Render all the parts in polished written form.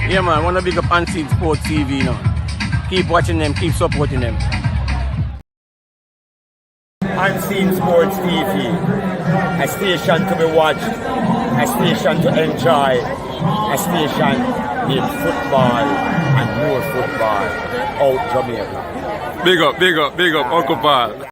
Yeah, man, want to big up Unseen Sports TV now. Keep watching them, keep supporting them. Unseen Sports TV, a station to be watched, a station to enjoy, a station in football and more football out Jamaica. Big up, Uncle Paul.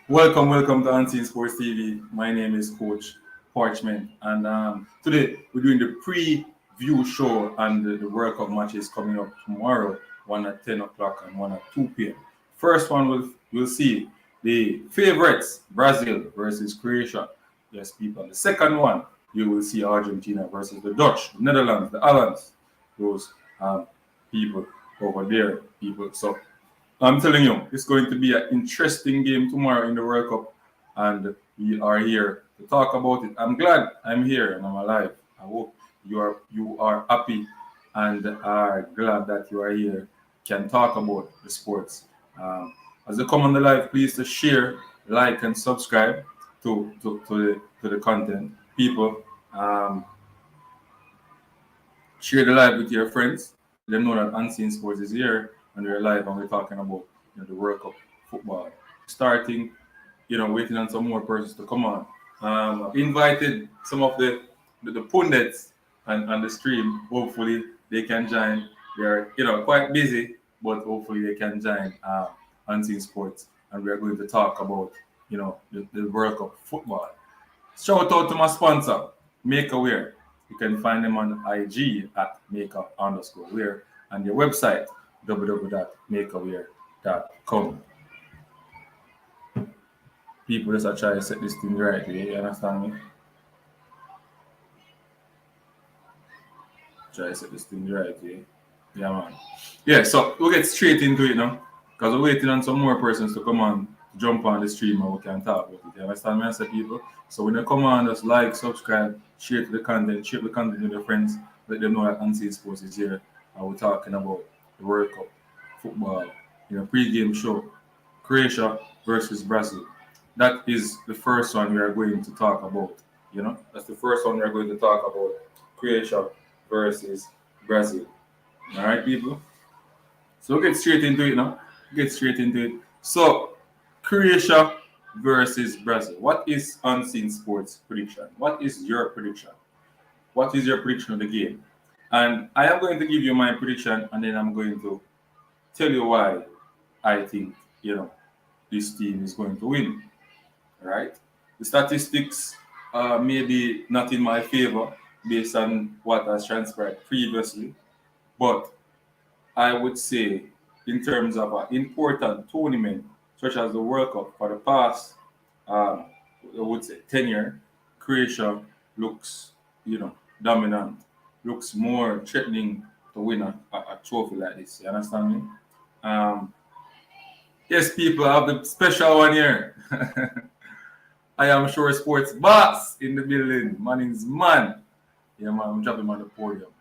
Welcome to Unseen Sports TV. My name is Coach Parchment, and today we're doing the preview show, and the World Cup match is coming up tomorrow, one at 10 o'clock and one at 2 p.m. First one we'll see the favorites, Brazil versus Croatia. Yes, people. The second one, you will see Argentina versus the Dutch, the Netherlands, the Allies, those people over there, people. So I'm telling you, it's going to be an interesting game tomorrow in the World Cup, and we are here to talk about it. I'm glad I'm here and I'm alive. I hope you are happy and are glad that you are here, can talk about the sports. As you come on the live, please to share, like, and subscribe to the content. People, share the live with your friends. Let them know that Unseen Sports is here and we're live and we're talking about the World Cup football. Starting, waiting on some more persons to come on. I've invited some of the pundits on the stream. Hopefully they can join. They're quite busy, but hopefully they can join Unseen Sports, and we're going to talk about the World Cup football. Shout out to my sponsor, Makeaware. You can find them on IG at maker_wear and their website www.makeaware.com. People just are trying to set this thing right here, you understand me? Try to set this thing right here. Yeah, man. Yeah, so we'll get straight into it now, because we're waiting on some more persons to come on, jump on the stream, and we can talk about it. You understand me, I say, people? So when you come on, just like, subscribe, share the content with your friends, let them know that Unseen Sports is here, and we're talking about the World Cup football, pre-game show, Croatia versus Brazil. That is the first one we are going to talk about. That's the first one we are going to talk about, Croatia versus Brazil. All right, people. So we'll get straight into it now. So Croatia versus Brazil. What is Unseen Sports prediction? What is your prediction? What is your prediction of the game? And I am going to give you my prediction, and then I'm going to tell you why I think, this team is going to win. All right? The statistics may be not in my favor based on what has transpired previously, but I would say in terms of an important tournament such as the World Cup for the past, I would say 10 years, Croatia looks, dominant, looks more threatening to win a trophy like this. You understand me? Yes, people, I have the special one here. I am Sure Sports Boss in the building. Manning's man. Yeah, man, I'm dropping him on the podium.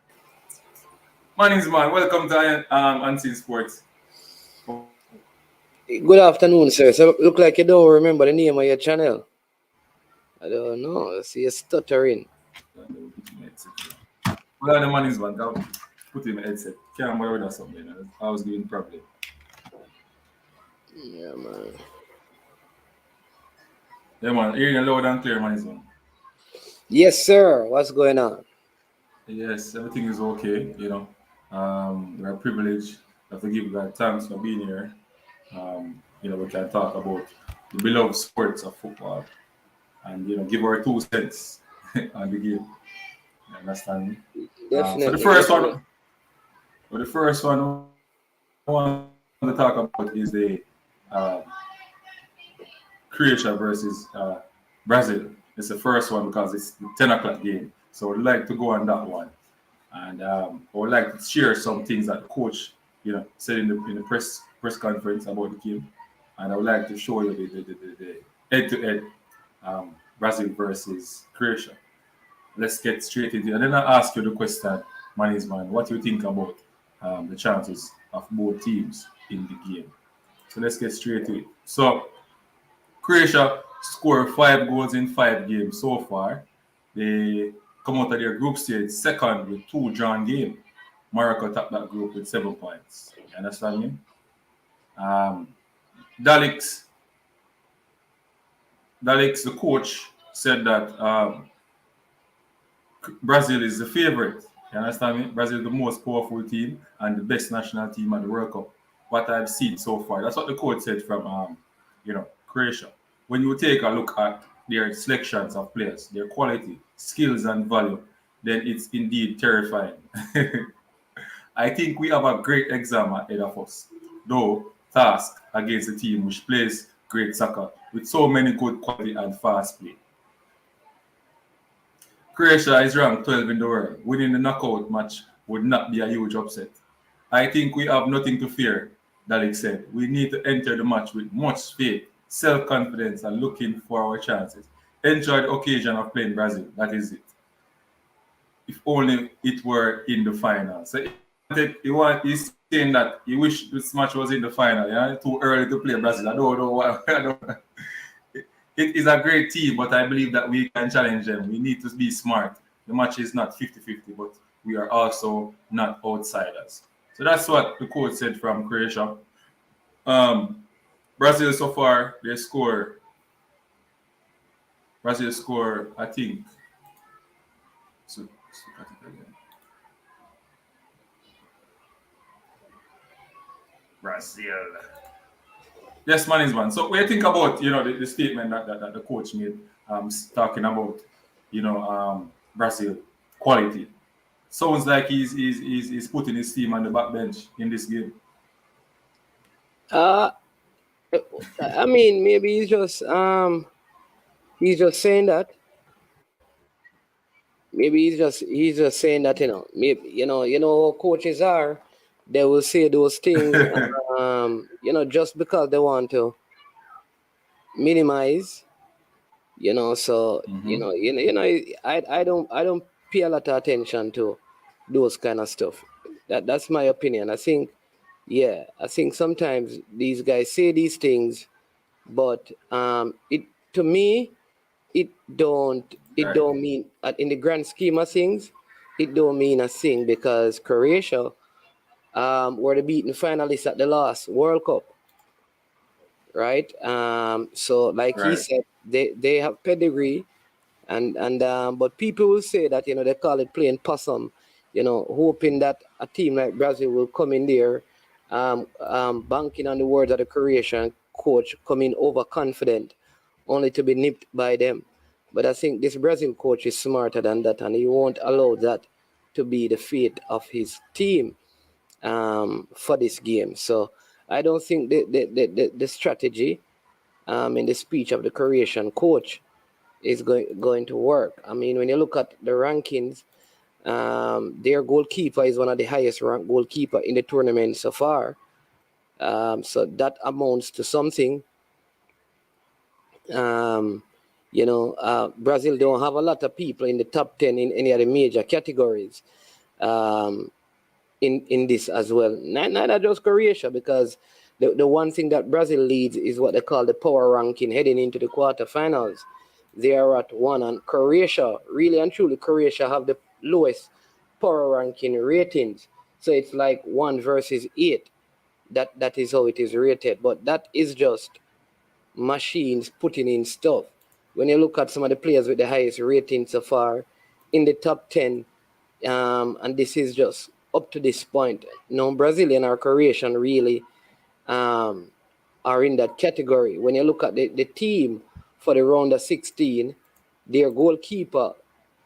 Manning's man, welcome to Unseen Sports. Good afternoon, sir. So look like you don't remember the name of your channel. I don't know. I see you stuttering. What are the Manning's man? put in my headset. Can't bother with that something. I was giving problem. Yeah, man. Yeah, man. Hearing you loud and clear, man, is one. Yes, sir. What's going on? Yes, everything is okay. We're privileged. We have to give God thanks for being here. We can talk about the beloved sports of football and give our 2 cents on the game. You understand me? So the Definitely, first definitely. one, I want to talk about is the uh, Croatia versus Brazil. It's the first one because it's the 10 o'clock game. So I'd like to go on that one. And I would like to share some things that the coach, said in the press conference about the game. And I would like to show you the head-to-head Brazil versus Croatia. Let's get straight into it. And then I ask you the question, man, what do you think about the chances of both teams in the game? So let's get straight to it. So Croatia scored 5 goals in 5 games so far. They come out of their group stage second with 2 drawn games. Morocco topped that group with 7 points. You understand me? Um, Dalix, the coach, said that Brazil is the favorite. You understand me? Brazil is the most powerful team and the best national team at the World Cup. What I've seen so far. That's what the coach said from Croatia. When you take a look at their selections of players, their quality, skills, and value, then it's indeed terrifying. I think we have a great exam ahead of us, though task against a team which plays great soccer with so many good quality and fast play. Croatia is ranked 12 in the world. Winning the knockout match would not be a huge upset. I think we have nothing to fear, Dalek said. We need to enter the match with much faith, self-confidence, and looking for our chances. Enjoy the occasion of playing Brazil. That is it. If only it were in the final. So he's saying that he wish this match was in the final. Yeah, too early to play Brazil. I don't know what. I don't, it is a great team, but I believe that we can challenge them. We need to be smart. The match is not 50-50, but we are also not outsiders. So that's what the coach said from Croatia. Brazil so far, Brazil score, I think. So look at it again. Brazil. Yes, man is man. So when you think about the statement that the coach made, talking about Brazil quality, sounds like he's putting his team on the back bench in this game. I mean, maybe he's just saying that. Maybe he's just saying that, maybe how coaches are, they will say those things just because they want to minimize, so I don't pay a lot of attention to those kind of stuff. That's my opinion. I think sometimes these guys say these things, but it to me it don't mean, in the grand scheme of things, it don't mean a thing, because Croatia were the beaten finalists at the last World Cup, right? So like he Right. said, they have pedigree, and but people will say that they call it playing possum, hoping that a team like Brazil will come in there, banking on the words of the Croatian coach, coming overconfident, only to be nipped by them. But I think this Brazil coach is smarter than that, and he won't allow that to be the fate of his team for this game. So I don't think the strategy in the speech of the Croatian coach is going to work. I mean, when you look at the rankings, their goalkeeper is one of the highest ranked goalkeeper in the tournament so far. So that amounts to something. Brazil don't have a lot of people in the top 10 in any of the major categories in this as well. Not just Croatia, because the one thing that Brazil leads is what they call the power ranking heading into the quarterfinals. They are at 1, and Croatia, really and truly, Croatia have the lowest power ranking ratings. So it's like 1 versus 8. That is how it is rated. But that is just machines putting in stuff. When you look at some of the players with the highest rating so far in the top 10, and this is just up to this point. No Brazilian or Croatian really are in that category. When you look at the team for the round of 16, their goalkeeper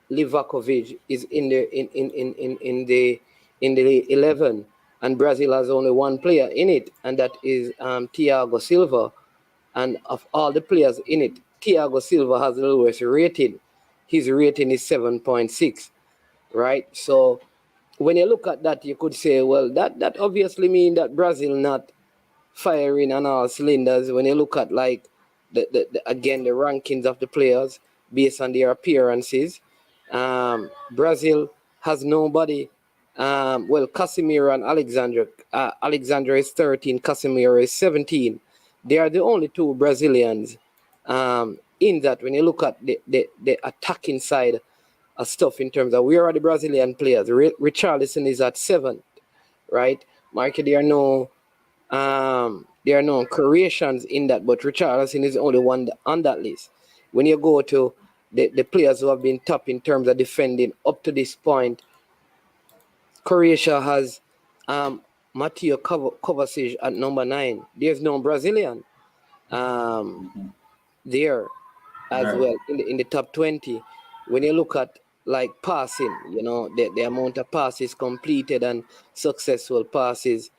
Livakovic is in the 11, and Brazil has only one player in it, and that is Thiago Silva. And of all the players in it, Thiago Silva has the lowest rating. His rating is 7.6, right? So when you look at that, you could say, well, that obviously means that Brazil not firing on all cylinders. When you look at like again the rankings of the players based on their appearances, Brazil has nobody. Well, Casemiro and Alexander. Alexander is 13. Casemiro is 17. They are the only two Brazilians in that. When you look at the attacking side of stuff in terms of where are the Brazilian players, Richarlison is at 7th, right? Mark, there are no Croatians in that, but Richarlison is the only one on that list. When you go to the players who have been top in terms of defending up to this point, Croatia has Mateo Kovacic at number 9. There's no Brazilian there as well in the top 20. When you look at like passing, the amount of passes completed and successful passes,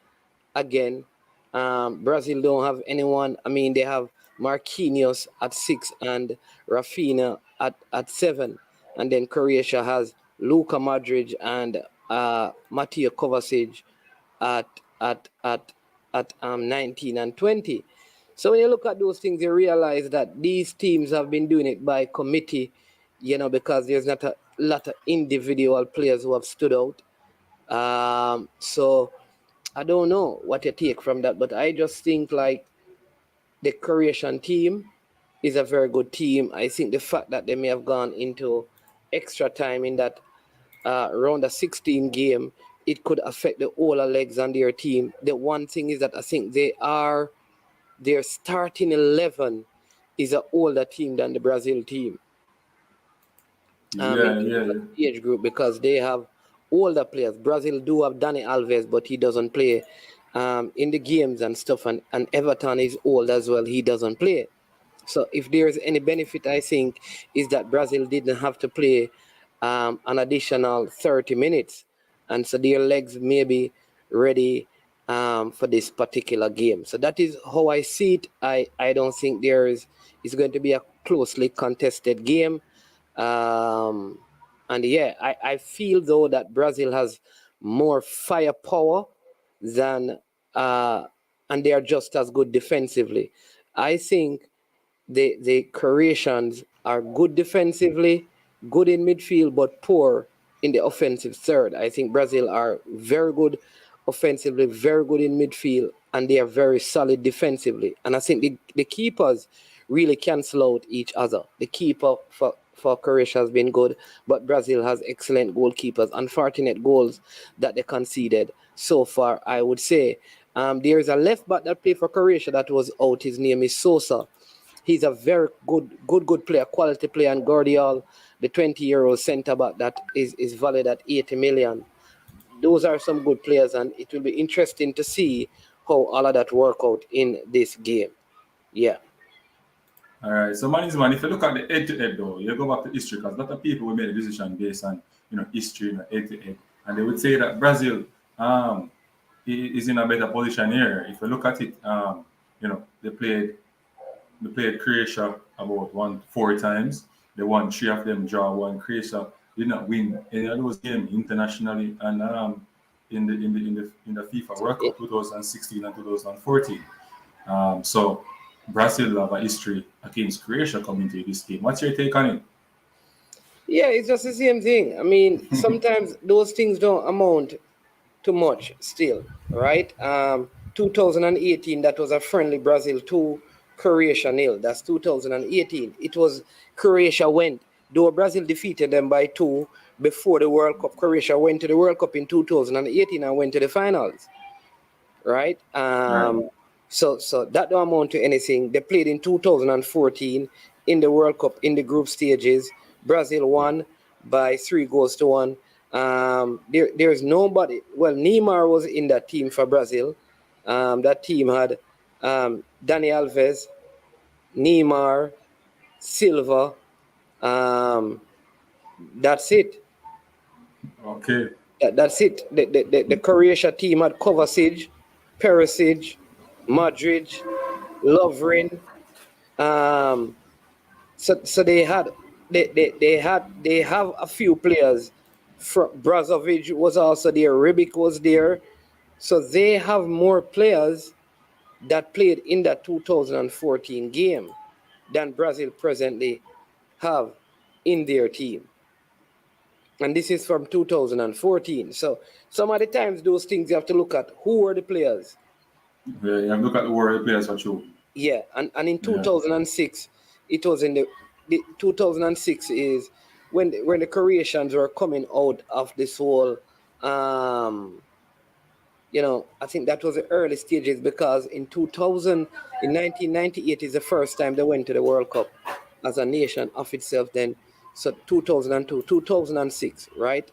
again, Brazil don't have anyone. I mean, they have Marquinhos at 6 and Rafinha at 7. And then Croatia has Luka Modric and Mateo Kovacic at 19 and 20. So when you look at those things, you realize that these teams have been doing it by committee, because there's not a lot of individual players who have stood out. So I don't know what you take from that, but I just think like the Croatian team is a very good team. I think the fact that they may have gone into extra time in that round of 16 game, it could affect the older legs on their team. The one thing is that I think their starting 11 is an older team than the Brazil team. Age group, because they have older players. Brazil do have Dani Alves, but he doesn't play in the games and stuff. And Everton is old as well. He doesn't play. So if there's any benefit, I think, is that Brazil didn't have to play an additional 30 minutes. And so their legs may be ready for this particular game. So that is how I see it. I don't think it's going to be a closely contested game. And yeah, I feel though that Brazil has more firepower than and they are just as good defensively. I think the Croatians are good defensively, good in midfield, but poor in the offensive third. I think Brazil are very good offensively, very good in midfield, and they are very solid defensively. And I think the keepers really cancel out each other. The keeper for Croatia has been good, but Brazil has excellent goalkeepers. Unfortunate goals that they conceded so far, I would say. There is a left back that played for Croatia that was out. His name is Sosa. He's a very good player, quality player. And Guardiola, the 20-year-old centre back that is valued at 80 million. Those are some good players, and it will be interesting to see how all of that work out in this game. Yeah. All right. So, man, if you look at the head-to-head, though, you go back to history, because a lot of people will make a decision based on, history, head-to-head. And they would say that Brazil is in a better position here. If you look at it, they played Croatia about 4 times. They won 3 of them, draw 1. Croatia did not win any of those games internationally and in the FIFA World Cup 2016 and 2014. So Brazil have a history against Croatia coming to this game. What's your take on it? Yeah, it's just the same thing. I mean, sometimes those things don't amount to much still, right? 2018, that was a friendly Brazil 2, Croatia 0. That's 2018. It was Croatia went. Though Brazil defeated them by 2, before the World Cup. Croatia went to the World Cup in 2018 and went to the finals, right? Right. So that don't amount to anything. They played in 2014 in the World Cup in the group stages. Brazil won by 3-1. There's nobody. Well, Neymar was in that team for Brazil. That team had Dani Alves, Neymar, Silva. That's it. Okay. That's it. The Croatia team had Kovacic, Perisic, Madrid, Lovren. Um, so they have a few players. Brazovic was also there. Rebic was there. So they have more players that played in that 2014 game than Brazil presently have in their team. And this is from 2014. So some of the times those things you have to look at who were the players. Yeah, you have to look at the world players for sure. Yeah, and in Yeah. 2006, it was in the 2006 is when the Croatians were coming out of this whole I think that was the early stages because in 1998 is the first time they went to the World Cup as a nation of itself. Then, so 2002, 2006, right,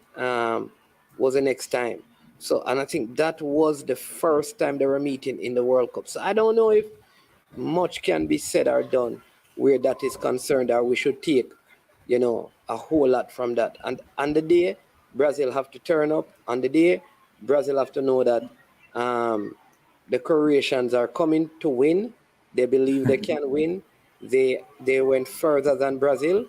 was the next time. So, and I think that was the first time they were meeting in the World Cup. So I don't know if much can be said or done where that is concerned, or we should take, a whole lot from that. And on the day, Brazil have to turn up. On the day, Brazil have to know that the Croatians are coming to win. They believe they can win. They went further than Brazil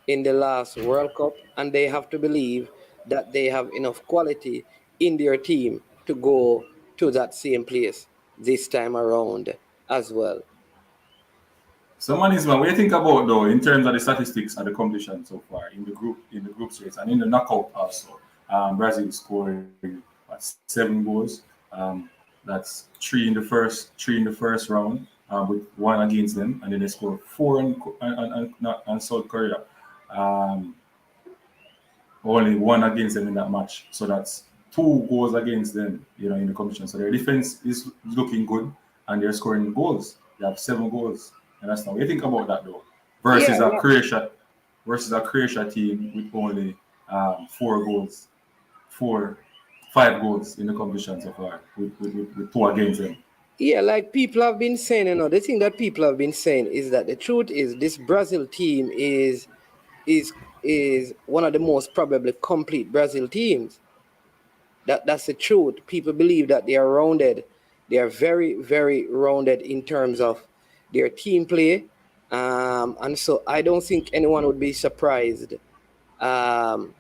in the last World Cup, and they have to believe that they have enough quality in their team to go to that same place this time around as well. So Manisman, what do you think about though in terms of the statistics of the competition so far in the group stage and in the knockout also? Brazil scoring what, 7 goals. That's three in the first round with one against them, and then they score four on South Korea. Um, Only one against them in that match. So that's 2 goals against them, in the competition. So their defense is looking good and they're scoring goals. They have 7 goals. And that's not what you think about that though. Yeah, Versus a Croatia team with only 4 goals, 5 goals in the competition so far, with 2 against them. yeah, like people have been saying, the thing that people have been saying is that the truth is this Brazil team is is one of the most probably complete Brazil teams. That's the truth. People believe that they are rounded. They are very, very rounded in terms of their team play. And so I don't think anyone would be surprised um,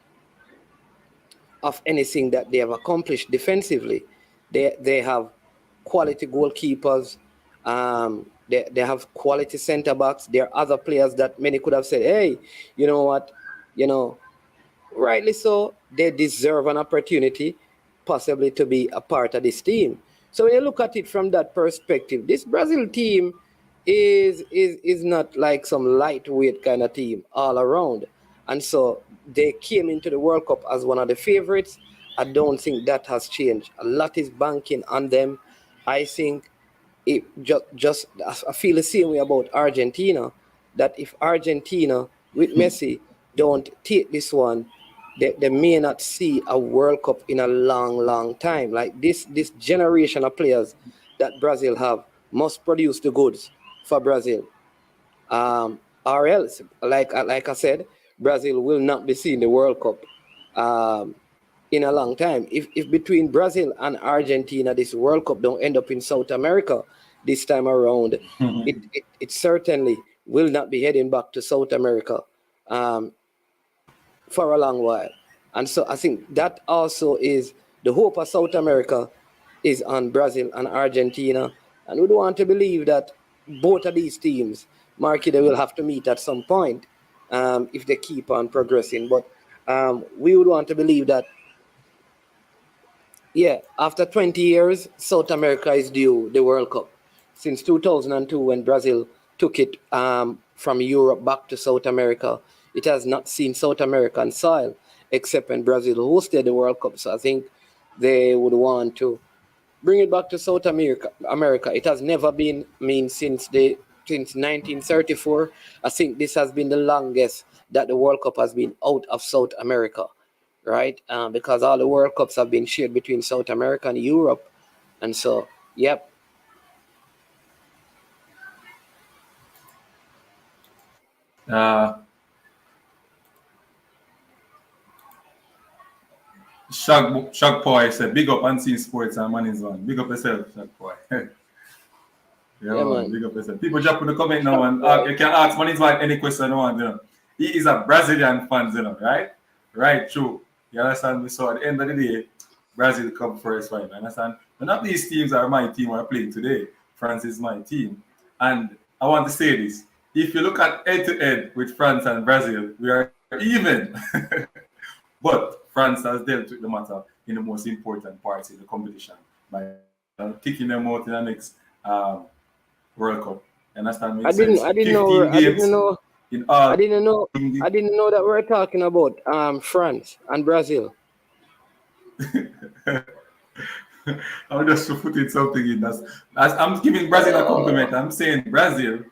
of anything that they have accomplished defensively. They have quality goalkeepers. They have quality center backs. There are other players that many could have said, hey, you know what, you know, rightly so, they deserve an opportunity possibly to be a part of this team. So when you look at it from that perspective, this Brazil team is not like some lightweight kind of team all around. And so they came into the World Cup as one of the favorites. I don't think that has changed. A lot is banking on them. I think it just I feel the same way about Argentina. That if Argentina with Messi don't take this one, they may not see a World Cup in a long, long time. Like this generation of players that Brazil have must produce the goods for Brazil. Or else, like I said, Brazil will not be seeing the World Cup in a long time. If between Brazil and Argentina, this World Cup don't end up in South America this time around, it certainly will not be heading back to South America um, for a long while. And so I think that also is the hope of South America is on Brazil and Argentina. And we don't want to believe that both of these teams, Marky, they will have to meet at some point if they keep on progressing. But we would want to believe that, yeah, after 20 years, South America is due the World Cup. Since 2002, when Brazil took it from Europe back to South America, it has not seen South American soil. except when Brazil hosted the World Cup. So I think they would want to bring it back to South America. It has never been, since 1934. I think this has been the longest that the World Cup has been out of South America, right? Because all the World Cups have been shared between South America and Europe, and so yep. Uh, Shag Boy said, big up Unseen Sports and Man is one. Big up yourself, Shag Boy. Yeah, man, big up yourself. People drop in the comment now and you can ask Man is one any question you want, you know. He is a Brazilian fan, you know, right? Right, true. You understand me? So at the end of the day, Brazil come first, right? You understand? None of these teams are my team are playing today. France is my team. And I want to say this. If you look at head-to-head with France and Brazil, we are even. But France has dealt with the matter in the most important parts in the competition by kicking them out in the next World Cup. You understand me? I didn't know that we're talking about France and Brazil. I'm just putting something in. I'm giving Brazil a compliment. I'm saying Brazil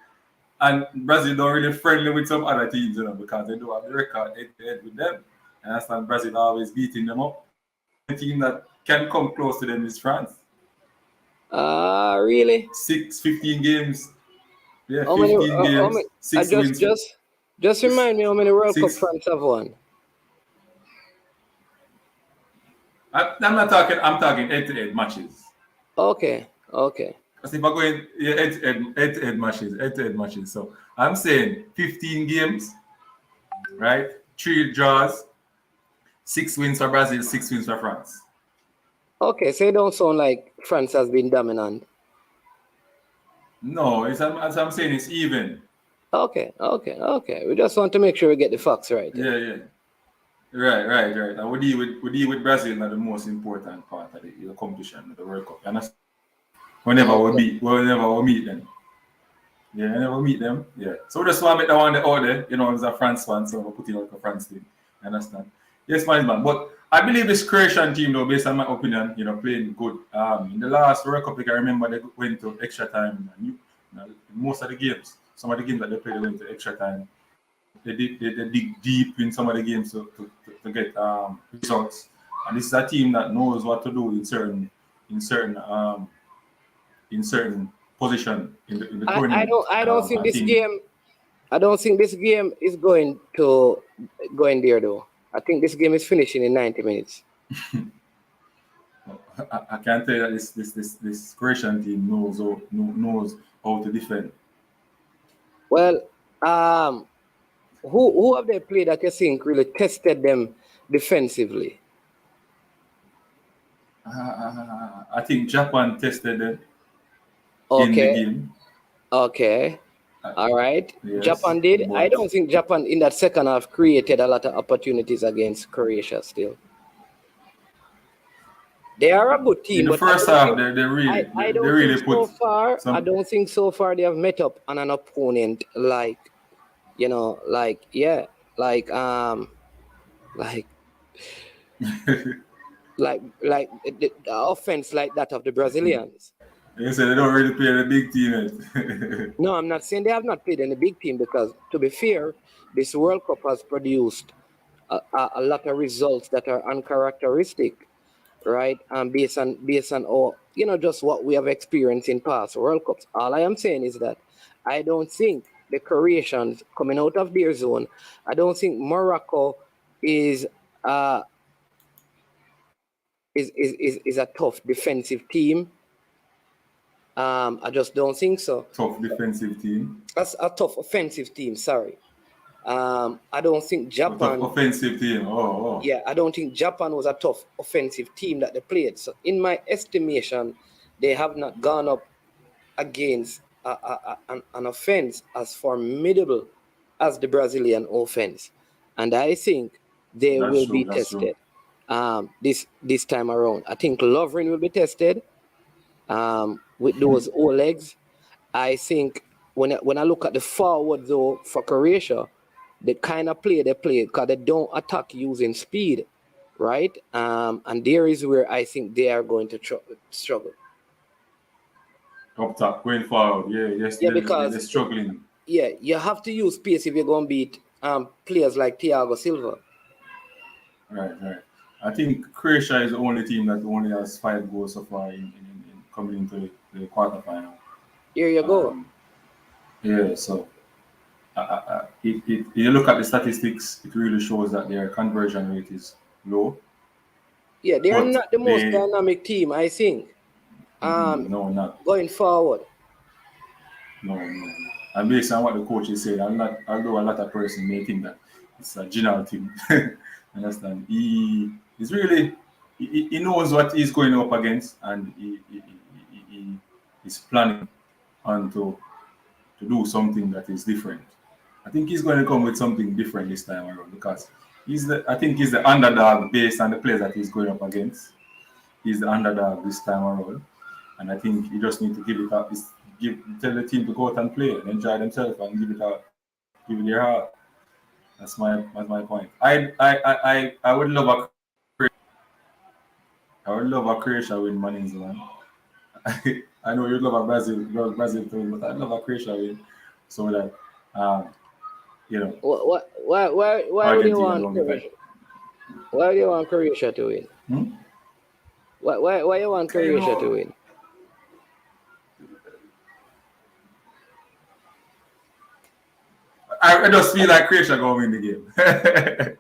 don't really friendly with some other teams, you know, because they do have the record head-to-head with them. I understand Brazil always beating them up. The team that can come close to them is France. Really? 15 games. Yeah, 15 games. 6 wins. Just remind me how many World Cup France have won. I'm not talking. I'm talking head-to-head matches. Okay. Because if I go in head-to-head matches. So I'm saying 15 games, right? 3 draws, 6 wins for Brazil, 6 wins for France. Okay, so it don't sound like France has been dominant. No, as I'm saying, it's even. Okay. We just want to make sure we get the facts right. Yeah. Right. And we deal with Brazil now the most important part of the competition, of the World Cup. You understand? Whenever we meet them. Yeah, whenever we meet them. Yeah. So we just want to make that one the order, you know, as a France fan, so we're putting like a France team. You understand? Yes, man. But I believe this Croatian team, though, based on my opinion, you know, playing good. In the last World Cup, I remember they went to extra time. And most of the games, some of the games that they played, they went to extra time. They dig deep in some of the games to get results. And this is a team that knows what to do in certain position in the tournament. I don't think this game is going there though. I think this game is finishing in 90 minutes. I can tell you that this Croatian team knows how to defend. Well, who have they played that you think really tested them defensively? I think Japan tested them in the game. Okay. All right. Yes, Japan did. I don't think Japan in that second half created a lot of opportunities against Croatia still. They are a good team. In the first half, they really put. I don't think so far they have met up on an opponent like the offense like that of the Brazilians. You said they don't really play the big team. No, I'm not saying they have not played any big team because, to be fair, this World Cup has produced a lot of results that are uncharacteristic, right? Based on all, just what we have experienced in past World Cups. All I am saying is that I don't think the Croatians coming out of their zone, I don't think Morocco is a tough defensive team. I just don't think so. Tough defensive team. That's a tough offensive team. Sorry. I don't think Japan. Tough offensive team. Oh. Yeah, I don't think Japan was a tough offensive team that they played. So, in my estimation, they have not gone up against an offense as formidable as the Brazilian offense, and I think they will be tested this time around. I think Lovren will be tested. With those legs, I think when I look at the forward though for Croatia, the kind of play they play, because they don't attack using speed, right? And there is where I think they are going to struggle. Up top, going forward. Yeah, yes, Yeah, they're because struggling. yeah, you have to use pace if you're going to beat players like Thiago Silva. Right. I think Croatia is the only team that only has 5 goals so far in coming into the quarterfinal. Here you go. Yeah, so you look at the statistics, it really shows that their conversion rate is low. Yeah, they are But not the most dynamic team, I think. no, not Going forward. no. And based on what the coach is saying, although a lot of person may think that it's a general thing, understand? He's really he knows what he's going up against, and he is planning on to do something that is different. I think he's going to come with something different this time around because I think he's the underdog based on the players that he's going up against. He's the underdog this time around, and I think you just need to give it up. Tell the team to go out and play and enjoy themselves and give it their heart. That's my point. I would love a Croatia win, Manins, man. I know you'd love a Brazil to win, but I'd love a Croatia win so that you know Why would you Argentina want don't get Croatia? Why would you want Croatia to win? Why you want Croatia to win? I just feel like Croatia going to win the game.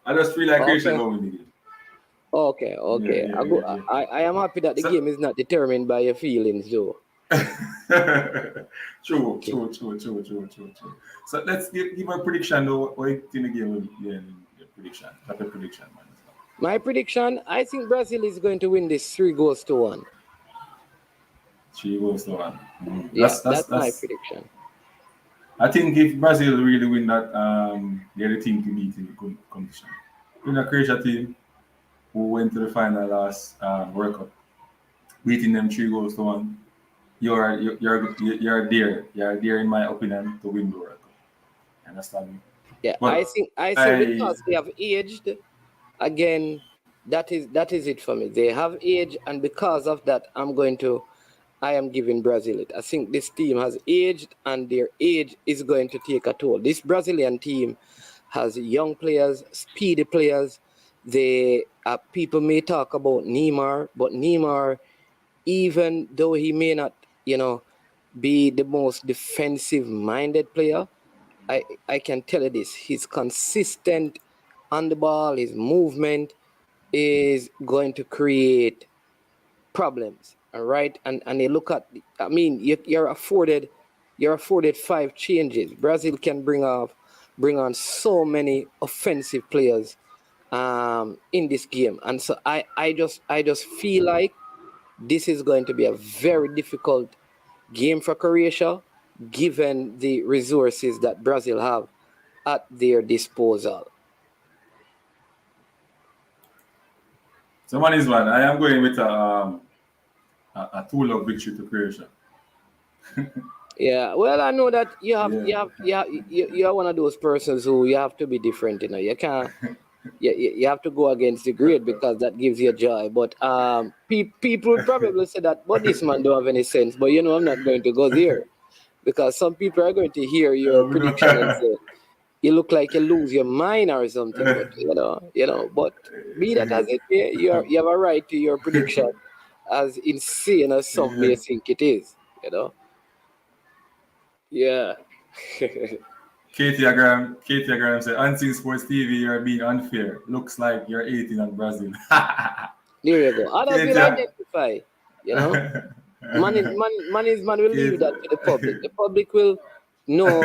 I just feel like Croatia going to win the game. Okay. Yeah. I am happy that the game is not determined by your feelings, though. True. So let's give a prediction though. What you think the game will be? Yeah, prediction. That's a prediction, man. My prediction, I think Brazil is going to win this 3-1. 3-1. Yeah, that's my prediction. I think if Brazil really win that, they're the team to beat in the competition. In the Croatia team who went to the final last World Cup, beating them 3-1. You're there. You're there, in my opinion, to win the World Cup. Understand me? Yeah, but I think because they have aged, again, that is it for me. They have aged, and because of that, I am giving Brazil it. I think this team has aged, and their age is going to take a toll. This Brazilian team has young players, speedy players. People may talk about Neymar, but Neymar, even though he may not, be the most defensive-minded player, I can tell you this: he's consistent on the ball. His movement is going to create problems. All right, and you look at, you're afforded 5 changes. Brazil can bring on so many offensive players in this game, and so I just feel like this is going to be a very difficult game for Croatia, given the resources that Brazil have at their disposal. So one is one. I am going with a 2-0 victory to Croatia. Yeah, well, I know that you're one of those persons who you have to be different. You can't. You have to go against the grade because that gives you joy. But people would probably say that, but this man don't have any sense. But I'm not going to go there because some people are going to hear your prediction and say you look like you lose your mind or something. But but be that as it may, you have a right to your prediction, as insane as some may think it is. Yeah. Katie Agram said, Unseen Sports TV, you're being unfair. Looks like you're 18 on Brazil. There you go. Others will identify. Man will leave that to the public. The public will know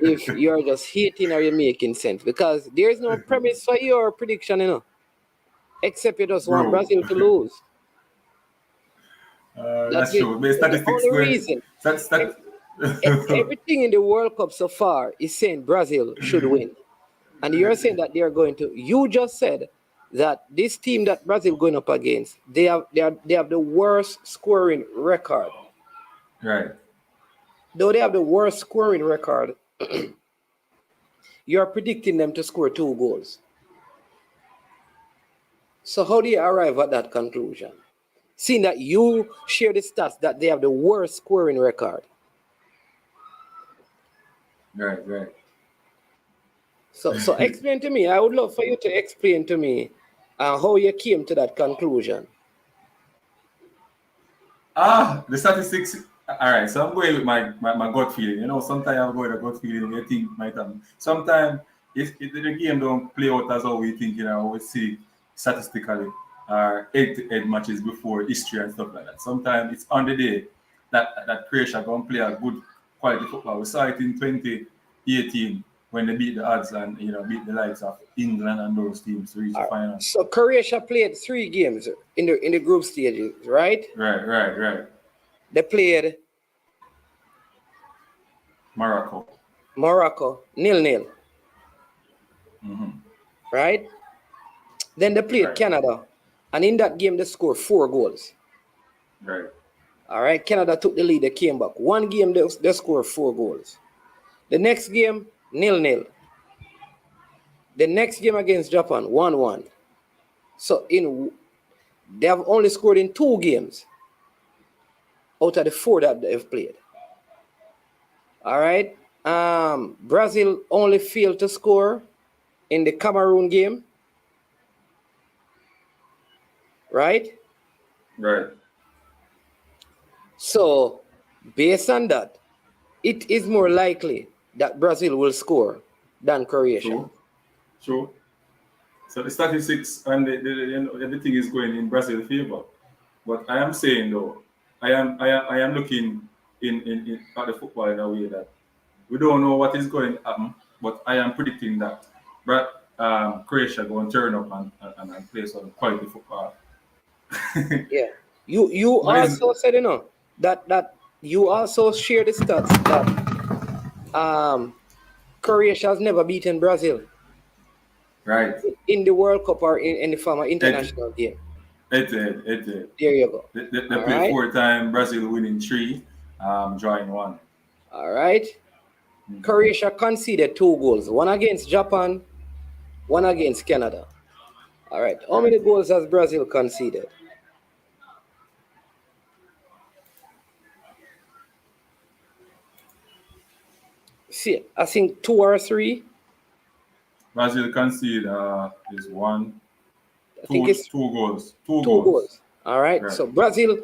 if you're just hating or you're making sense, because there's no premise for your prediction, except you just want Brazil to lose. That's true. But statistics the only reason. Everything in the World Cup so far is saying Brazil should win. And you're saying that they are going to. You just said that this team that Brazil going up against, they have the worst scoring record. Right. Though they have the worst scoring record, you are predicting them to score 2 goals. So how do you arrive at that conclusion? Seeing that you share the stats that they have the worst scoring record. Right. So explain to me. I would love for you to explain to me how you came to that conclusion. The statistics. All right, so I'm going with my gut feeling. You know, sometimes I'm going with a gut feeling. You think might have. Sometimes if the game don't play out as how we think, you know, we see statistically, head-to-head matches before history and stuff like that. Sometimes it's on the day that Croatia gonna play a good quality football. We saw it in 2018 when they beat the odds and beat the likes of England and those teams to reach the final. So Croatia played 3 games in the group stages, right? Right. They played Morocco 0-0. Right? Then they played Canada, and in that game they scored 4 goals. Right. All right, Canada took the lead. They came back. 1 game they scored 4 goals. The next game 0-0. The next game against Japan 1-1. So they have only scored in 2 games out of the 4 that they've played. All right. Brazil only failed to score in the Cameroon game. Right? Right. So, based on that, it is more likely that Brazil will score than Croatia. True. So the statistics and everything is going in Brazil's favor. But I am saying though, I am looking in at the football in a way that we don't know what is going to happen, but I am predicting that Croatia going to turn up and play some quality football. Yeah. You also said, that you also share the stats that Croatia has never beaten Brazil. Right. In the World Cup or in the former international game. It did. There you go. They played 4 times, Brazil winning 3, drawing 1. All right. Croatia conceded 2 goals, 1 against Japan, 1 against Canada. All right. How many goals has Brazil conceded? See, I think 2 or 3. Brazil conceded is 1. I think it's 2 goals. 2 goals. All right. So Brazil,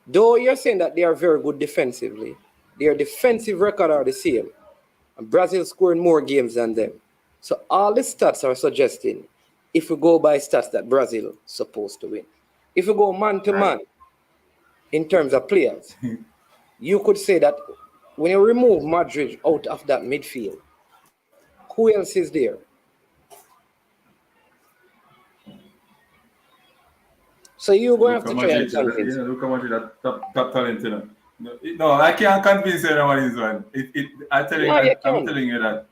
though you're saying that they are very good defensively, their defensive record are the same. And Brazil scoring more games than them. So all the stats are suggesting, if we go by stats, that Brazil is supposed to win. If we go man to man, in terms of players, you could say that when you remove Madrid out of that midfield, who else is there? So you're going to have to try and convince. Look how much that top talent, No, I can't convince anyone in this one. I'm telling you that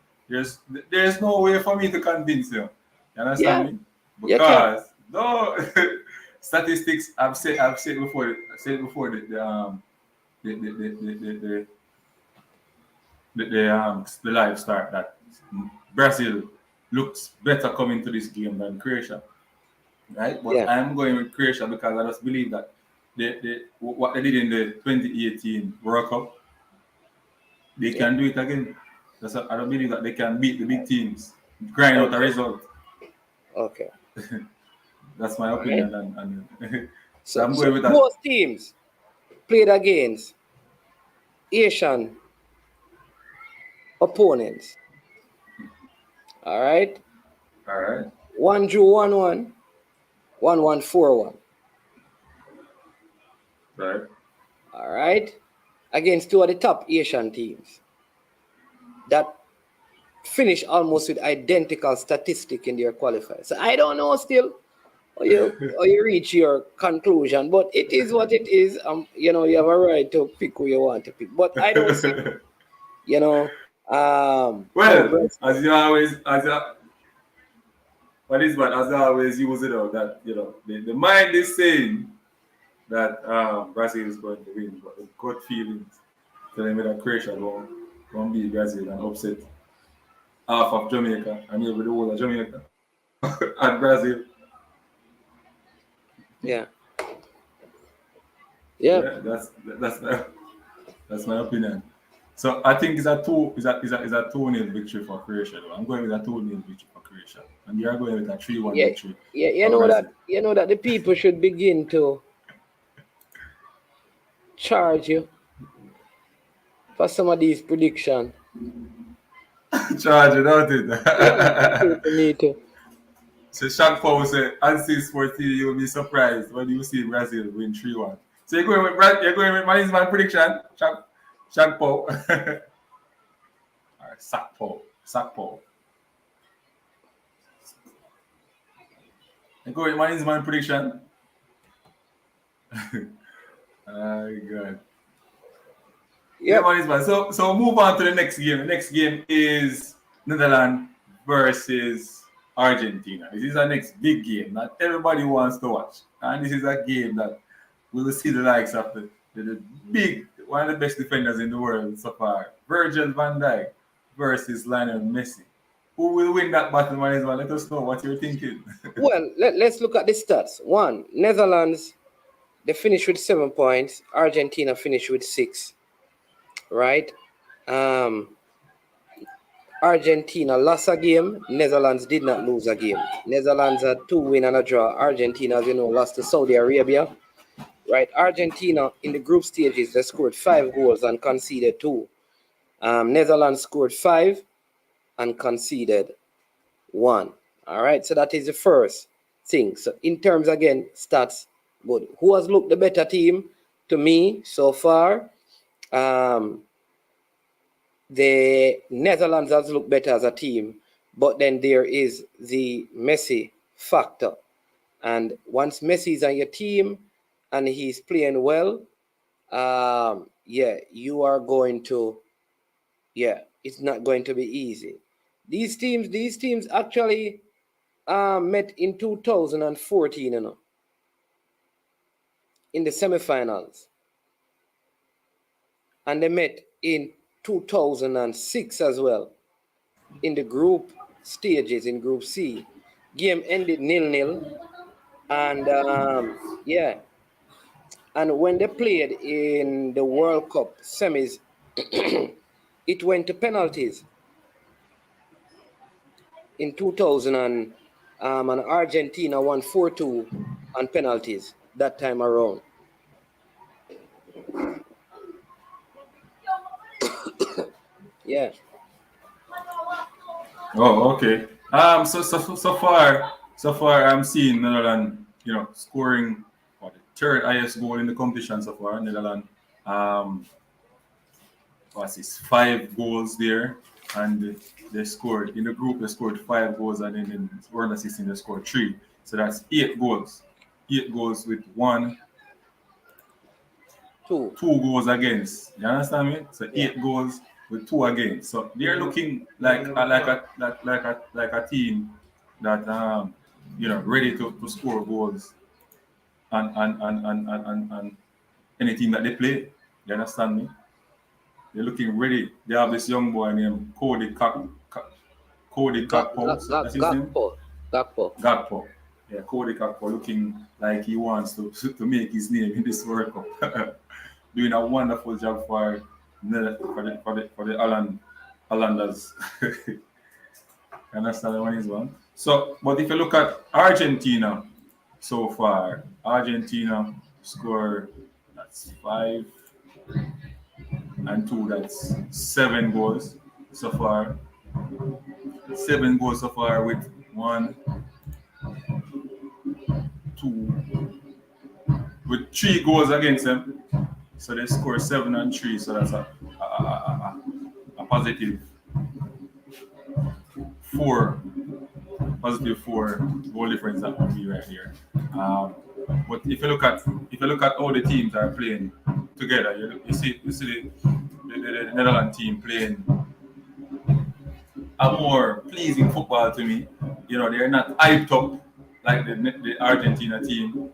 there's no way for me to convince you. You understand me? Because no statistics. I've said before the live start that Brazil looks better coming to this game than Croatia. Right? But I'm going with Croatia because I just believe that what they did in the 2018 World Cup, they can do it again. I don't believe that they can beat the big teams, grind out a result. Okay. That's my opinion. And so I'm going with that. Most teams played against Asian opponents. All right. 1 drew 1-1. 1-1, 4-1. Right. All right. Against 2 of the top Asian teams that finish almost with identical statistic in their qualifiers. So I don't know still or you reach your conclusion, but it is what it is. You have a right to pick who you want to pick. But I don't see, well, as I always use it out that the mind is saying that Brazil is going to win, but the gut feelings telling me that Croatia won't beat Brazil and upset half of Jamaica and maybe the whole of Jamaica and Brazil. Yeah. Yeah, Yep. that's my opinion. So I think it's a two is a 2-0 victory for Croatia. Though. I'm going with a 2-0 victory for Croatia, and you're going with a 3-1 Yeah. victory Yeah. for Brazil. You know that the people should begin to charge you for some of these predictions. Charge it out Yeah, it. people need to. So Shaq Paul said, "Answer Sport TV, you'll be surprised when you see Brazil win 3-1." So you're going with my prediction, Shaq Paul. All right, Sack Paul. You go with my prediction. Oh God. Yeah, Yep. man. So move on to the next game. The next game is Netherlands versus Argentina. This is our next big game that everybody wants to watch. And this is a game that we will see the likes of the big, one of the best defenders in the world so far, Virgil van Dijk versus Lionel Messi. Who will win that battle, man? Let us know what you're thinking. Well, let's look at the stats. One, Netherlands, they finished with 7 points. Argentina finished with 6. Right? Um, Argentina lost a game. Netherlands did not lose a game. Netherlands had 2 wins and a draw. Argentina, as you know, lost to Saudi Arabia. Right? Argentina in the group stages, they scored 5 goals and conceded 2. Netherlands scored 5 and conceded 1. All right, so that is the first thing. So in terms again, stats, good. Who has looked the better team to me so far? The Netherlands has looked better as a team, but then there is the Messi factor. And once Messi is on your team and he's playing well, you are going to, it's not going to be easy. These teams actually met in 2014, in the semifinals, and they met in 2006 as well in the group stages in Group C. Game ended 0-0, and and when they played in the World Cup semis, it went to penalties in 2000, and Argentina won 4-2 on penalties that time around. Yeah. Oh, okay. So far, I'm seeing Netherlands, scoring what, the third highest goal in the competition so far. Netherlands, um, what's this? 5 goals there, and they scored in the group. They scored 5 goals, and then in round of 16 they scored 3. So that's 8 goals. 8 goals with Two. 2 goals against. You understand me? So Yeah. 8 goals with 2 against. So they're looking like a team that ready to score goals and any team that they play. You understand me? They're looking ready. They have this young boy named Cody Kakpo. So that's his name. Gakpo. Gakpo. Yeah, Cody Kakpo looking like he wants to make his name in this World Cup. Doing a wonderful job for the Hollanders. You understand what is one? So, but if you look at Argentina so far, Argentina score that's 5 and 2, that's 7 goals so far. 7 goals so far with 1, 2, with 3 goals against them. So they score 7 and 3. So that's a positive 4, positive 4 goal difference that would be right here. But if you look at all the teams that are playing together, you see the Netherlands team playing a more pleasing football to me. They're not hyped up like the Argentina team.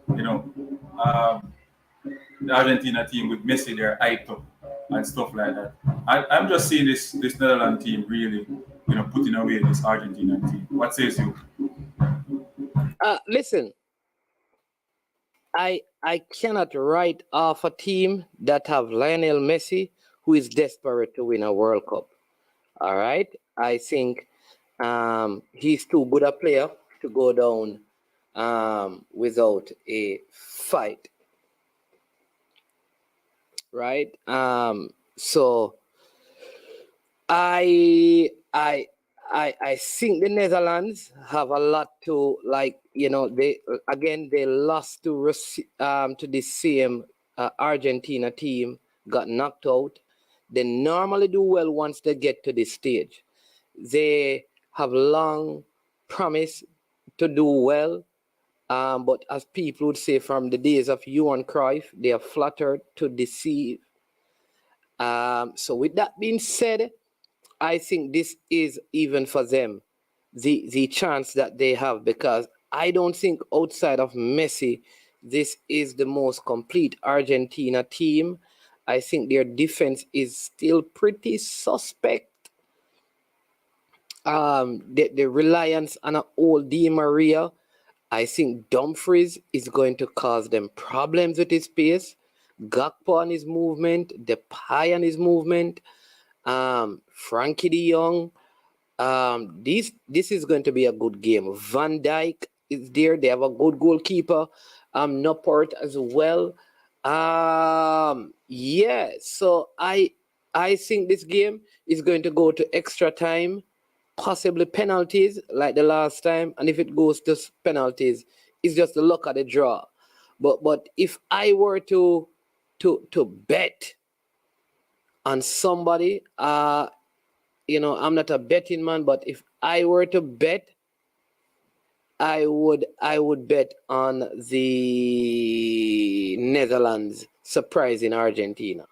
The Argentina team with Messi, they're hyped up and stuff like that. I'm just seeing this Netherlands team really putting away this Argentina team. What says you? Listen, I cannot write off a team that have Lionel Messi, who is desperate to win a World Cup. All right, I think he's too good a player to go down without a fight. Right. So I think the Netherlands have a lot to they lost to the same Argentina team, got knocked out. They normally do well once they get to this stage. They have long promised to do well, but as people would say from the days of Johan Cruyff, they are flattered to deceive. So with that being said, I think this is even for them the chance that they have, because I don't think outside of Messi, this is the most complete Argentina team. I think their defense is still pretty suspect. The reliance on an old Di Maria, I think Dumfries is going to cause them problems with his pace. Gakpo on his movement, Depay on his movement, Frankie de Jong. This is going to be a good game. Van Dijk is there. They have a good goalkeeper. Noppert as well. Yeah. So I think this game is going to go to extra time, possibly penalties like the last time. And if it goes to penalties, it's just the luck of the draw. But if I were to bet on somebody, I'm not a betting man, but if I were to bet, I would bet on the Netherlands surprising Argentina.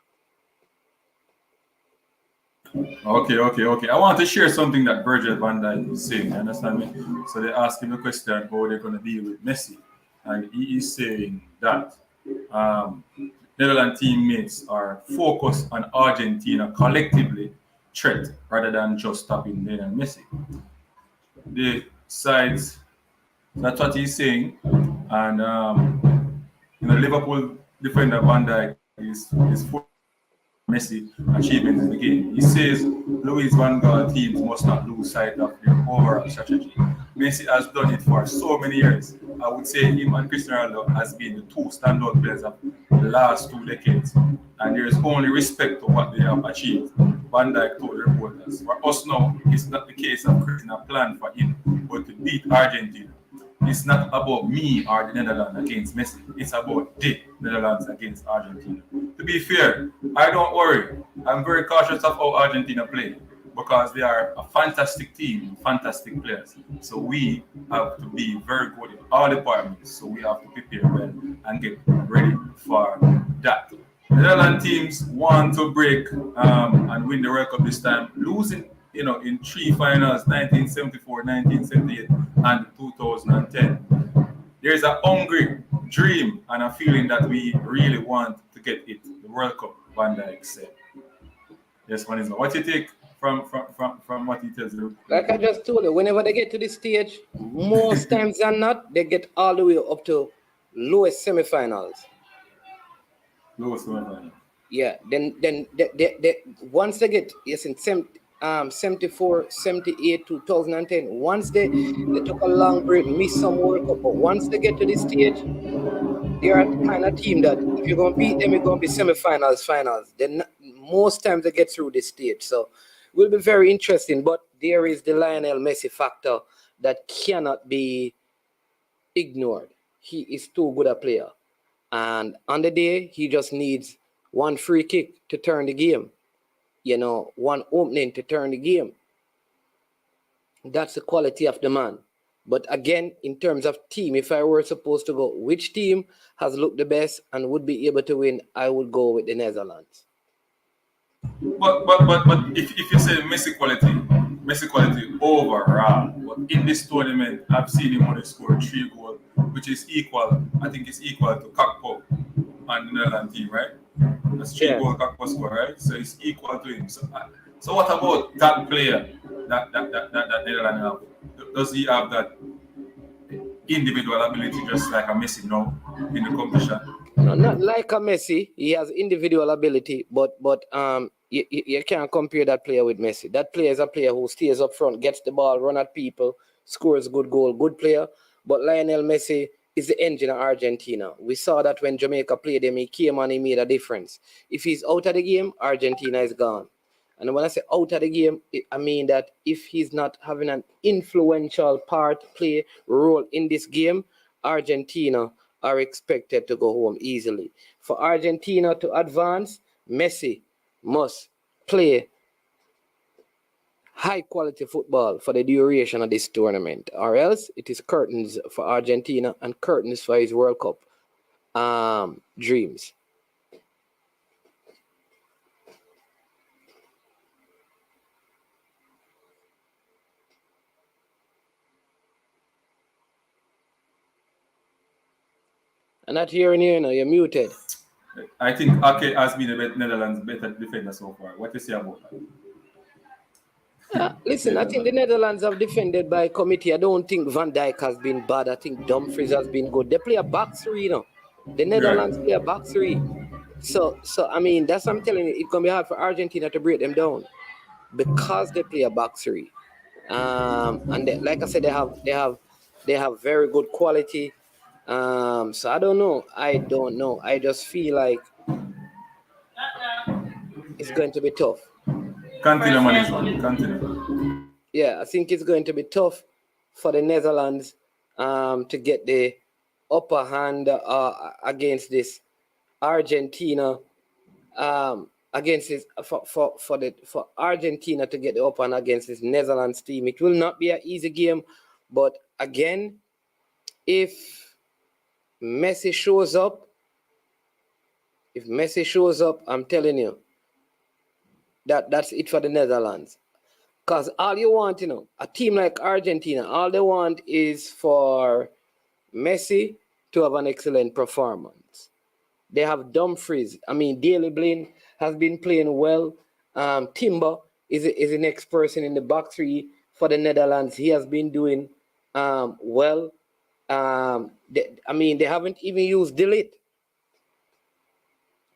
Okay. I want to share something that Virgil van Dijk is saying. You understand me? So they asked him a question how they're going to deal with Messi, and he is saying that Netherlands teammates are focused on Argentina collectively threat rather than just stopping Lionel Messi. The sides, that's what he's saying, and Liverpool defender Van Dijk is for Messi achievements in the game. He says Louis Van Gaal teams must not lose sight of their overall strategy. Messi has done it for so many years. I would say him and Cristiano Ronaldo has been the two standout players of the last 2 decades. And there is only respect to what they have achieved. Van Dijk told reporters, for us now, it's not the case of creating a plan for him, but to beat Argentina. It's not about me or the Netherlands against Messi. It's about the Netherlands against Argentina. To be fair, I don't worry. I'm very cautious of how Argentina play because they are a fantastic team, fantastic players. So we have to be very good in all departments. So we have to prepare well and get ready for that. The Netherlands teams want to break and win the World Cup this time, losing in 3 finals, 1974, 1978, and 2010. There's a hungry dream and a feeling that we really want to get it, the World Cup, Van Dijk said. Yes, Vanessa, what do you take from what he tells you? Like I just told you, whenever they get to this stage, most times than not, they get all the way up to lowest semifinals. Lowest semifinals. Yeah, then they once they get in 74, 78, 2010, once they took a long break, miss some World Cup, but once they get to this stage, they are the kind of team that if you're going to beat them, you're going to be semifinals, finals. Then most times they get through this stage. So it will be very interesting, but there is the Lionel Messi factor that cannot be ignored. He is too good a player. And on the day, he just needs one free kick to turn the game. One opening to turn the game. That's the quality of the man. But again, in terms of team, if I were supposed to go, which team has looked the best and would be able to win, I would go with the Netherlands. But if you say Messi quality overall, but in this tournament, I've seen him only score 3 goals, which is equal. I think it's equal to Kakpo and the Netherlands team, right? That's 3 goals Kakpo score, right? So it's equal to him. So what about that player that Netherlands have? Does he have that individual ability just like a Messi now in the competition? No, not like a Messi. He has individual ability, but you can't compare that player with Messi. That player is a player who stays up front, gets the ball, run at people, scores good goal, good player. But Lionel Messi is the engine of Argentina. We saw that when Jamaica played him, he came and he made a difference. If he's out of the game, Argentina is gone. And when I say out of the game, I mean that if he's not having an influential play role in this game, Argentina are expected to go home easily. For Argentina to advance, Messi must play high quality football for the duration of this tournament, or else it is curtains for Argentina and curtains for his World Cup dreams. I'm not hearing you, you're muted. I think Ake has been the Netherlands' better defender so far. What do you say about that? Listen, I think the Netherlands have defended by committee. I don't think Van Dijk has been bad. I think Dumfries has been good. They play a back three, The Netherlands play a back three. So I mean, that's what I'm telling you. It's gonna be hard for Argentina to break them down because they play a back three. And like I said, they have very good quality. So I don't know. I just feel like it's going to be tough. Continue, man. Continue. Yeah, I think it's going to be tough for the Netherlands to get the upper hand against this Argentina. Against this for Argentina to get the upper hand against this Netherlands team. It will not be an easy game, but again, if Messi shows up, I'm telling you, that's it for the Netherlands. Because all you want, a team like Argentina, all they want is for Messi to have an excellent performance. They have Dumfries. I mean, Daley Blind has been playing well. Timber is the next person in the back three for the Netherlands. He has been doing well. They haven't even used Delete,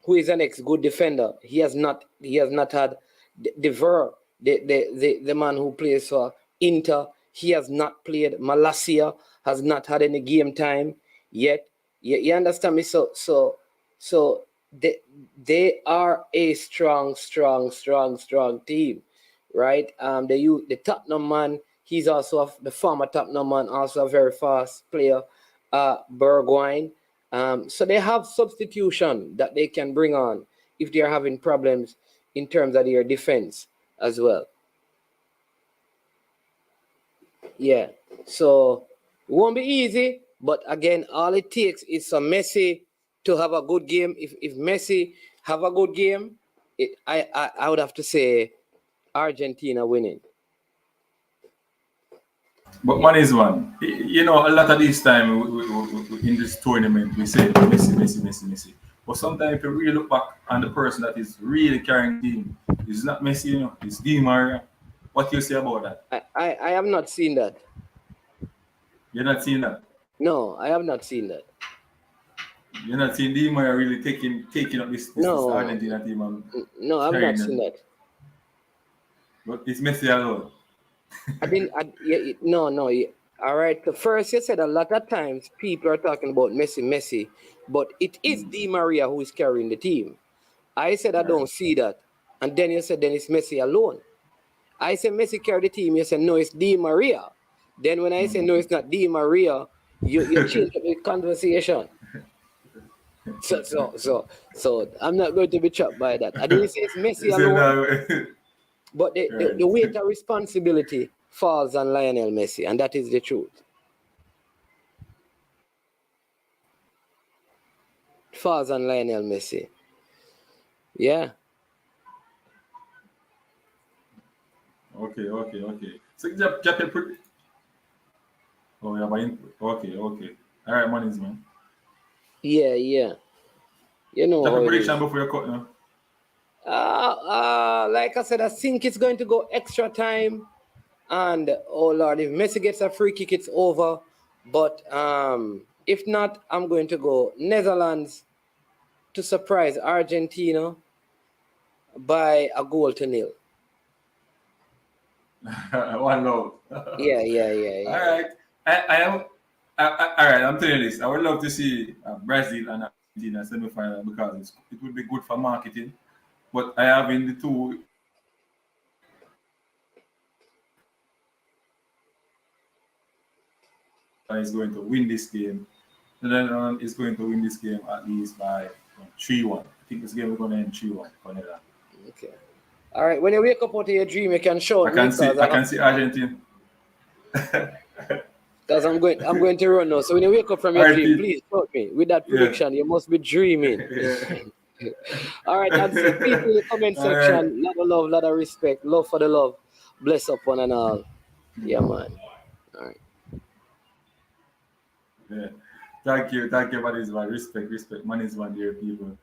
who is an ex-good defender. He has not had De Ver, the man who plays for Inter. He has not played. Malacia has not had any game time yet. You understand me? So they are a strong team, right? They use the Tottenham man. He's also the former Tottenham man, also a very fast player, Bergwijn. So they have substitution that they can bring on if they are having problems in terms of their defense as well. Yeah, so it won't be easy, but again, all it takes is for Messi to have a good game. If Messi have a good game, I would have to say Argentina winning. But one is one. A lot of this time in this tournament, we say Messi. But sometimes if you really look back on the person that is really carrying the team, it's not Messi, it's Di Maria. What do you say about that? I have not seen that. You're not seeing that? No, I have not seen that. You're not seeing Di Maria really taking up this Argentina team? No, I've not seen that. But it's Messi alone. No. All right. First, you said a lot of times people are talking about Messi, but it is Di Maria who is carrying the team. I said I don't see that, and then you said then it's Messi alone. I said Messi carry the team. You said no, it's Di Maria. Then when I say no, it's not Di Maria, you change the conversation. So I'm not going to be trapped by that. I didn't say it's Messi alone. But the weight of responsibility falls on Lionel Messi, and that is the truth. It falls on Lionel Messi. Yeah. Okay. So oh yeah, okay. All right, man, man. Yeah. You know. Drop a prediction before you cut now. Like I said, I think it's going to go extra time. And oh Lord, if Messi gets a free kick, it's over. But if not, I'm going to go Netherlands to surprise Argentina by a 0-0. One love. Yeah. All right. I am. All right. I'm telling you this. I would love to see Brazil and Argentina semi-final because it would be good for marketing. But I have in the two is going to win this game. Netherlands is going to win this game at least by 3-1. I think this game is going to end 3-1 for Netherlands. Okay. All right. When you wake up out of your dream, you can shout me I can see Argentina. because I'm going to run now. So when you wake up from your dream, please shout me with that prediction. You must be dreaming. All right, and see people in the comment section. Lot of love, lot of respect, love for the love. Bless up one and all. Yeah, man. All right. Yeah. Thank you for this one. Respect. Man is one dear people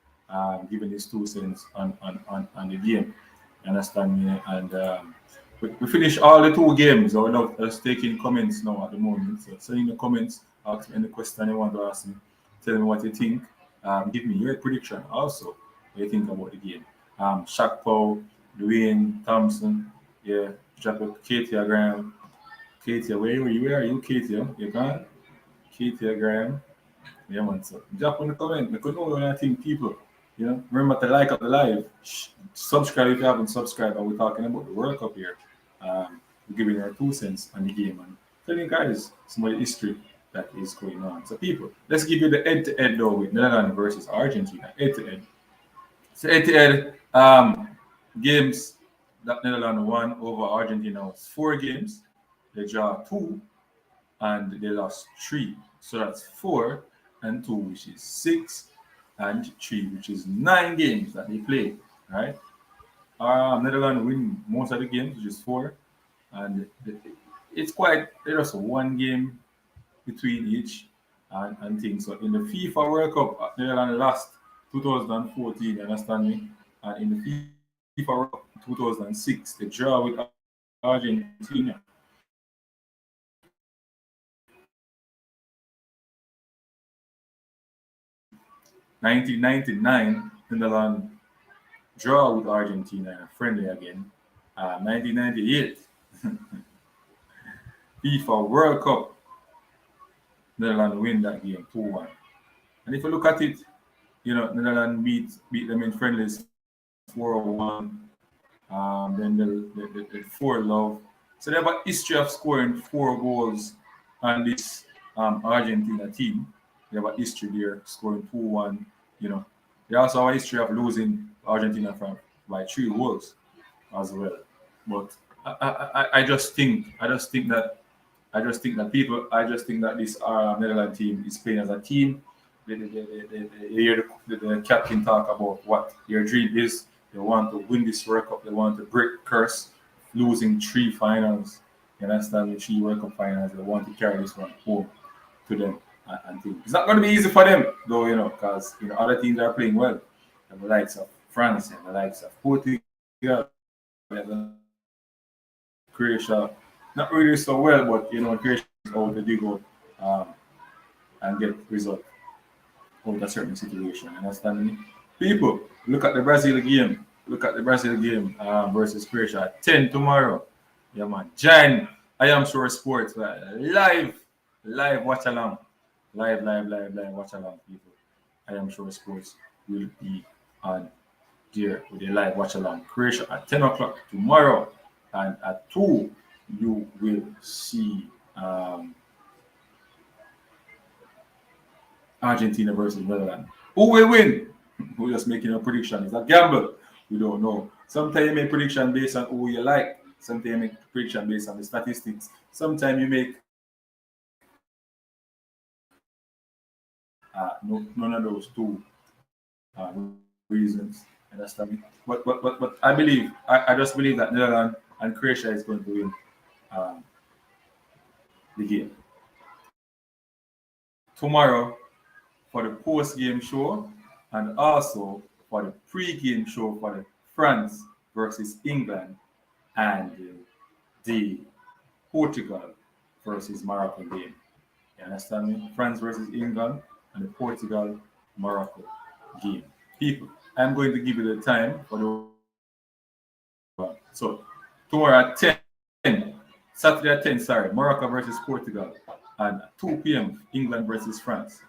giving his 2 cents on the game. You understand me? And we finished all the 2 games. So we're not just taking comments now at the moment. So send in the comments, ask me any question you want to ask me. Tell me what you think. Give me your prediction also. What you think about the game. Shaq Paul, Dwayne Thompson, yeah, Katia Graham. Katia, where are you, Katia? You gone? Katia Graham. Yeah, man. So drop in the comment. I could know what I think, people. You know, remember to like up the live. Subscribe if you haven't subscribed. We're talking about the World Cup here. We're giving our 2 cents on the game and telling you guys some of the history that is going on. So, people, let's give you the head-to-head though with Netherlands versus Argentina. Head-to-head. So, head-to-head games that Netherlands won over Argentina was 4 games. They draw 2 and they lost 3. So that's 4 and 2, which is 6, and 3, which is 9 games that they played. Right? Netherlands win most of the games, which is 4, and it's quite there's 1 game between each and things. So in the FIFA World Cup, Netherlands lost 2014. You understand me? And in the FIFA World Cup 2006, they draw with Argentina. 1999, Netherlands draw with Argentina, friendly again. 1998, FIFA World Cup, Netherlands win that game 2-1. And if you look at it, you know, Netherlands beat them in friendlies 4-1. Then the 4-love. So they have a history of scoring 4 goals on this Argentina team. They have a history there, scoring 2-1. You know, they also have a history of losing Argentina by 3 goals as well. But I just think that this Netherlands team is playing as a team. They hear the captain talk about what their dream is. They want to win this World Cup. They want to break curse, losing 3 finals. You understand? The 3 World Cup finals. They want to carry this one home to them and things. It's not going to be easy for them, though, you know, because other teams are playing well. And the likes of France and the likes of Portugal, and Croatia, not really so well, but Croatia is out the dig out and get result out of a certain situation. Understand me? People, look at the Brazil game. Versus Croatia at 10 tomorrow. Yeah, man. Jan, I am sure sports. Live watch along. Live watch along, people. I am sure sports will be on there with a live watch along. Croatia at 10 o'clock tomorrow. And at 2, you will see Argentina versus Netherlands. Who will win? We're just making a prediction. It's a gamble. We don't know. Sometimes you make prediction based on who you like. Sometimes you make prediction based on the statistics. Sometimes you make none of those 2 reasons. Understand me? But I just believe that Netherlands and Croatia is going to win the game. Tomorrow for the post-game show and also for the pre-game show for the France versus England and the Portugal versus Morocco game. You understand me? France versus England and the Portugal Morocco game. People, I'm going to give you the time for the so tomorrow at 10, Saturday at 10, sorry, Morocco versus Portugal, and at 2 p.m. England versus France.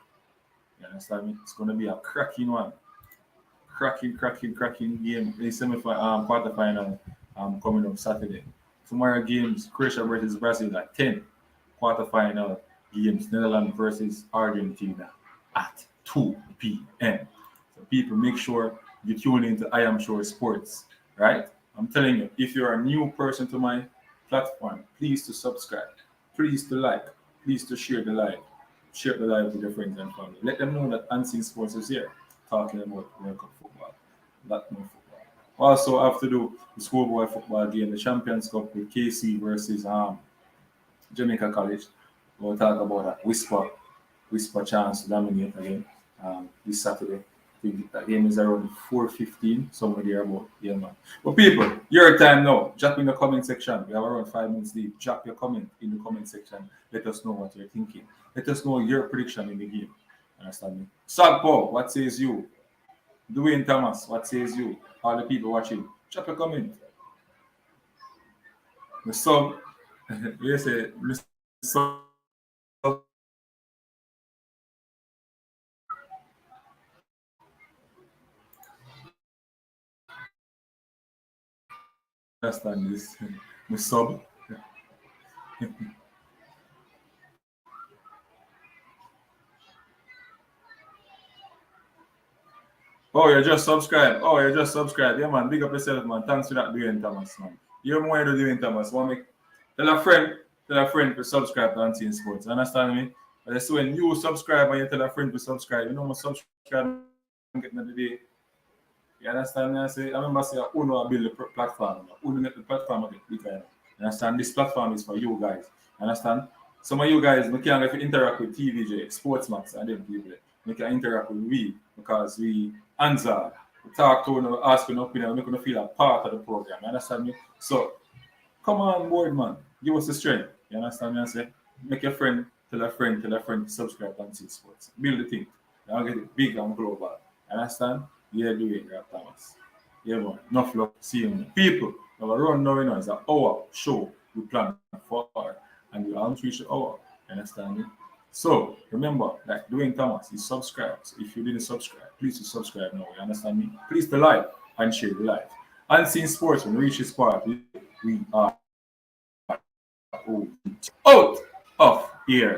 You understand me? It's going to be a cracking one. Cracking game. The quarterfinal coming up Saturday. Tomorrow games, Croatia versus Brazil at 10. Quarterfinal games, Netherlands versus Argentina at 2 p.m. So people, make sure you tune into I Am Sure Sports, right? I'm telling you, if you're a new person to my platform, please to subscribe, please to like, please to share the live. Share the live with your friends and family. Let them know that Unseen Sports is here, talking about World Cup football, not more football. Also, I have to do the schoolboy football game, the Champions Cup with KC versus Jamaica College. We'll talk about that whisper chance to dominate again this Saturday. The game is around 4:15, somewhere there about. Yeah, man. But people, your time now. Drop in the comment section. We have around 5 minutes deep. Drop your comment in the comment section. Let us know what you're thinking. Let us know your prediction in the game. Understand me? Sagpo, what says you? Dwayne Thomas, what says you? All the people watching, drop your comment. The sub, you say, Mr. Sub. Understand this? The sub. Oh, you just subscribe. Yeah, man. Big up yourself, man. Thanks for that, Dwayne Thomas, man. You're more than Dwayne Thomas. Tell a friend to subscribe to Unseen Sports. Understand me? But that's when you subscribe and you tell a friend to subscribe. You know, I'm subscribe and get the day. You understand me? I remember saying, Uno build the platform. Uno get the platform of it. You understand? This platform is for you guys. Understand? Some of you guys, we can't get to interact with TVJ, Sportsmax, and them people. We can interact with we because we answer, we talk to you, ask an opinion, we make you feel a part of the program. You understand me? So come on board, man. Give us the strength. You understand me? I say, make your friend, tell a friend to subscribe to Unseen Sports. Build the thing. I'll get it big and global. You understand? Yeah, do it, Rob Thomas. Yeah, man. Enough love. See you, man. People, our run now, it's an hour show we plan for, and we almost reach the hour. You understand me? So remember, like Dwayne Thomas, he subscribes. If you didn't subscribe, please subscribe now. You understand me? Please to like and share the live. Unseen Sports, when we reach this part, we are out of here.